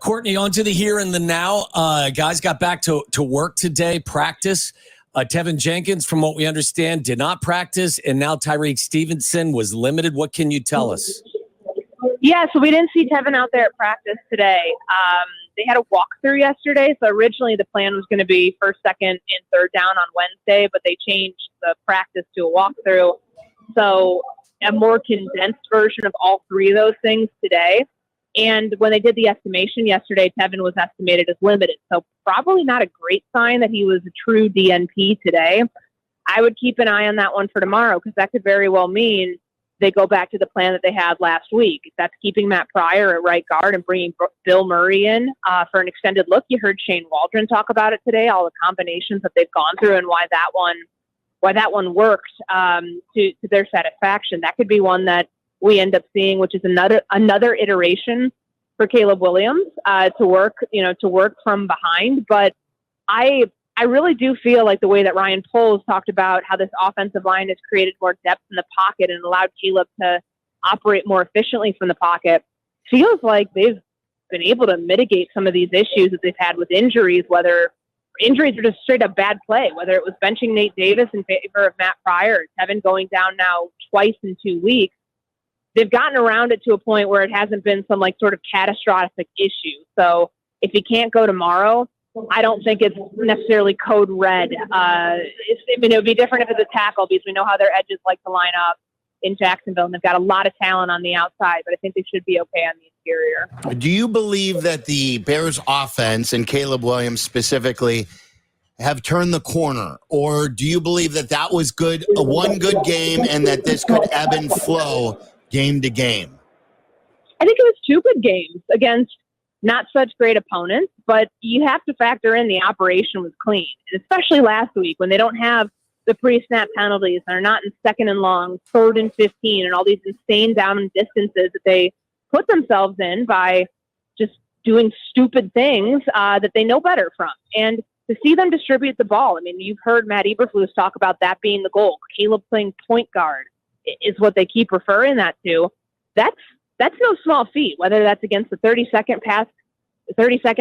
Courtney, on to the here and the now. Guys got back to work today, practice. Tevin Jenkins, from what we understand, did not practice, and now Tyreek Stevenson was limited. What can you tell us? Yeah, so we didn't see Tevin out there at practice today. They had a walkthrough yesterday, so originally the plan was going to be first, second, and third down on Wednesday, but they changed the practice to a walkthrough. So a more condensed version of all three of those things today. And when they did the estimation yesterday, Tevin was estimated as limited. So probably not a great sign that he was a true DNP today. I would keep an eye on that one for tomorrow, because that could very well mean they go back to the plan that they had last week. That's keeping Matt Pryor at right guard and bringing Bill Murray in for an extended look. You heard Shane Waldron talk about it today, all the combinations that they've gone through and why that one worked to their satisfaction. That could be one that we end up seeing, which is another iteration for Caleb Williams to work from behind. But I really do feel like the way that Ryan Poles talked about how this offensive line has created more depth in the pocket and allowed Caleb to operate more efficiently from the pocket, feels like they've been able to mitigate some of these issues that they've had with injuries, whether injuries are just straight up bad play, whether it was benching Nate Davis in favor of Matt Pryor, Tevin going down now twice in 2 weeks. They've gotten around it to a point where it hasn't been some sort of catastrophic issue. So if he can't go tomorrow, I don't think it's necessarily code red. It would be different if it's a tackle, because we know how their edges like to line up in Jacksonville, and they've got a lot of talent on the outside, but I think they should be okay on the interior. Do you believe that the Bears offense and Caleb Williams specifically have turned the corner, or do you believe that was one good game and that this could ebb and flow game to game? I think it was 2 good games against not such great opponents, but you have to factor in the operation was clean, and especially last week when they don't have the pre-snap penalties and are not in second and long, 3rd and 15, and all these insane down and distances that they put themselves in by just doing stupid things that they know better from. And to see them distribute the ball, I mean, you've heard Matt Eberflus talk about that being the goal. Caleb playing point guard is what they keep referring that to. That's no small feat, whether that's against the 32nd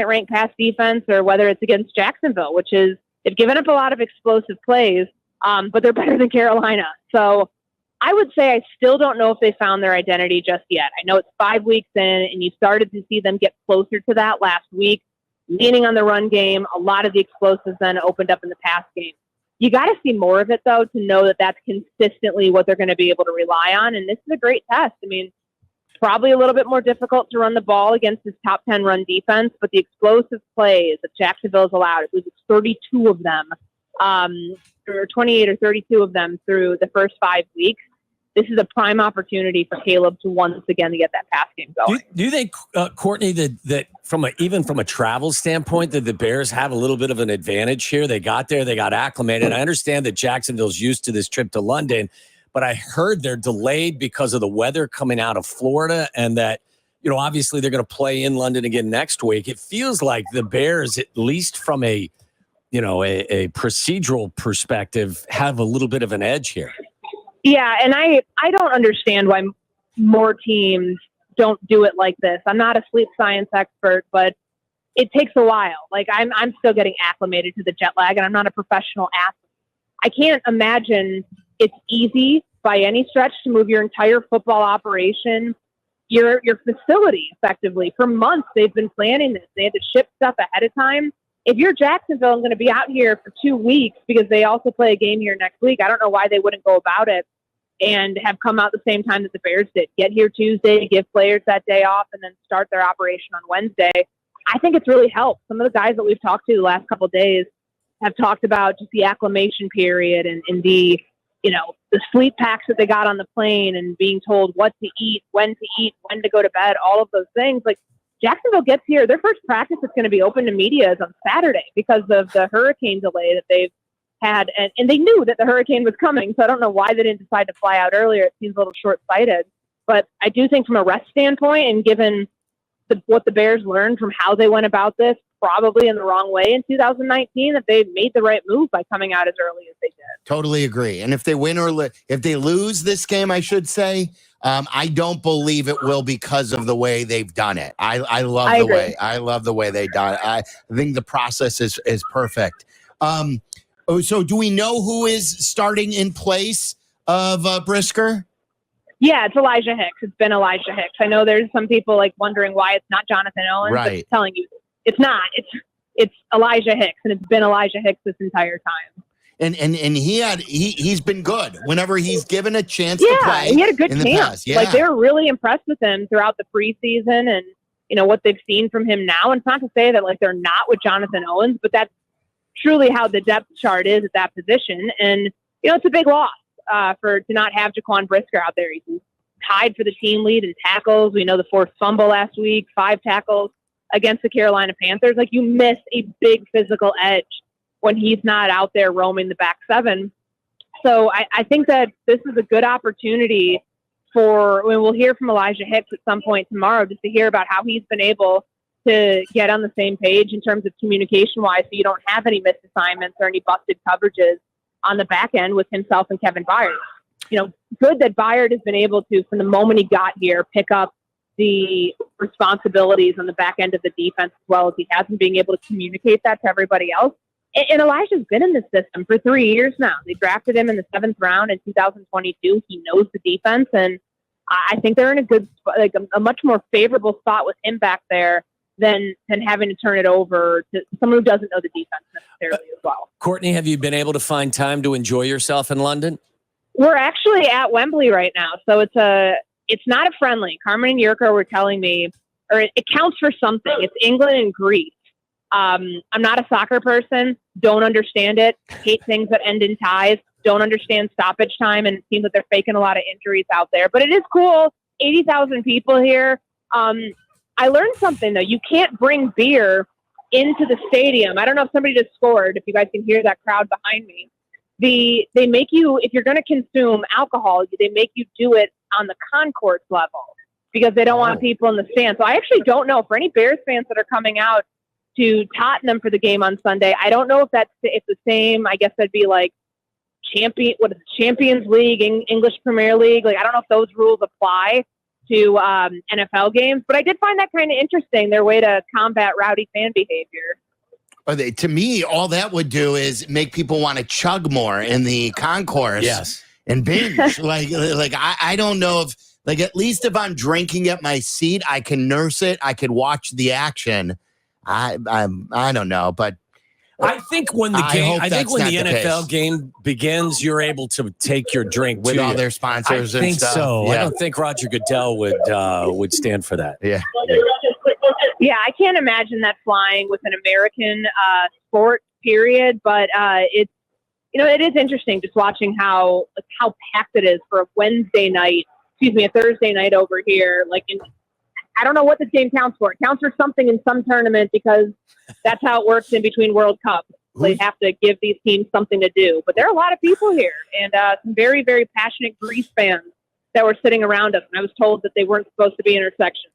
ranked pass defense, or whether it's against Jacksonville, which is, they've given up a lot of explosive plays, but they're better than Carolina. So I would say I still don't know if they found their identity just yet. I know it's 5 weeks in, and you started to see them get closer to that last week, leaning on the run game. A lot of the explosives then opened up in the pass game. You got to see more of it, though, to know that that's consistently what they're going to be able to rely on. And this is a great test. I mean, probably a little bit more difficult to run the ball against this top 10 run defense, but the explosive plays that Jacksonville's allowed, it was 32 of them, or 28 or 32 of them through the first 5 weeks. This is a prime opportunity for Caleb to once again to get that pass game going. Do you think, Courtney, that even from a travel standpoint, that the Bears have a little bit of an advantage here? They got there, they got acclimated. I understand that Jacksonville's used to this trip to London, but I heard they're delayed because of the weather coming out of Florida, and that, obviously they're going to play in London again next week. It feels like the Bears, at least from a procedural perspective, have a little bit of an edge here. Yeah, and I don't understand why more teams don't do it like this. I'm not a sleep science expert, but it takes a while. I'm still getting acclimated to the jet lag, and I'm not a professional athlete. I can't imagine it's easy by any stretch to move your entire football operation, your facility, effectively. For months, they've been planning this. They had to ship stuff ahead of time. If you're Jacksonville and going to be out here for 2 weeks because they also play a game here next week, I don't know why they wouldn't go about it and have come out the same time that the Bears did. Get here Tuesday, give players that day off, and then start their operation on Wednesday. I think it's really helped. Some of the guys that we've talked to the last couple of days have talked about just the acclimation period and the sleep packs that they got on the plane, and being told what to eat, when to go to bed, all of those things. Jacksonville gets here, their first practice that's going to be open to media is on Saturday because of the hurricane delay that they've had. And they knew that the hurricane was coming, so I don't know why they didn't decide to fly out earlier. It seems a little short-sighted. But I do think from a rest standpoint, and given what the Bears learned from how they went about this, probably in the wrong way in 2019, that they made the right move by coming out as early as they did. Totally agree. And if they win if they lose this game, I should say, I don't believe it will because of the way they've done it. I love the way they've done it. I think the process is perfect. So do we know who is starting in place of Brisker? Yeah, it's Elijah Hicks. It's been Elijah Hicks. I know there's some people like wondering why it's not Jonathan Owens. Right. But I'm telling you, it's not. It's Elijah Hicks, and it's been Elijah Hicks this entire time. And he's been good whenever he's given a chance to play. He had a good camp. Yeah. Like they were really impressed with him throughout the preseason, and what they've seen from him now. And it's not to say that like they're not with Jonathan Owens, but that's truly how the depth chart is at that position. And it's a big loss to not have Jaquan Brisker out there. He's tied for the team lead in tackles. We know the forced fumble last week, 5 tackles against the Carolina Panthers. Like you miss a big physical edge when he's not out there roaming the back 7. So I think that this is a good opportunity we'll hear from Elijah Hicks at some point tomorrow just to hear about how he's been able to get on the same page in terms of communication-wise so you don't have any missed assignments or any busted coverages on the back end with himself and Kevin Byard. Good that Byard has been able to, from the moment he got here, pick up the responsibilities on the back end of the defense as well as he has, and being able to communicate that to everybody else. And Elijah's been in this system for 3 years now. They drafted him in the 7th round in 2022. He knows the defense, and I think they're in a good, like a much more favorable spot with him back there than having to turn it over to someone who doesn't know the defense necessarily as well. Courtney, have you been able to find time to enjoy yourself in London? We're actually at Wembley right now, so it's not a friendly. Carmen and Yurko were telling me, or it counts for something. It's England and Greece. I'm not a soccer person, don't understand it, hate things that end in ties, don't understand stoppage time, and it seems that they're faking a lot of injuries out there. But it is cool, 80,000 people here. I learned something, though. You can't bring beer into the stadium. I don't know if somebody just scored, if you guys can hear that crowd behind me. They make you, if you're going to consume alcohol, they make you do it on the Concourse level because they don't want people in the stands. So I actually don't know, for any Bears fans that are coming out to Tottenham for the game on Sunday, I don't know if it's the same. I guess that'd be like Champions League, English Premier League. Like I don't know if those rules apply to NFL games, but I did find that kind of interesting. Their way to combat rowdy fan behavior. To me, all that would do is make people want to chug more in the Concourse. Yes. And binge. I don't know if, like, at least if I'm drinking at my seat, I can nurse it. I could watch the action. I don't know, but I think when the NFL game begins, you're able to take your drink with all their sponsors and stuff. I think so. Yeah. I don't think Roger Goodell would stand for that. Yeah. Yeah, I can't imagine that flying with an American sport, period. But it's it is interesting just watching how packed it is for a Thursday night over here. I don't know what this game counts for. It counts for something in some tournament because that's how it works in between World Cups. They have to give these teams something to do. But there are a lot of people here and some very, very passionate Greece fans that were sitting around us. And I was told that they weren't supposed to be intersections.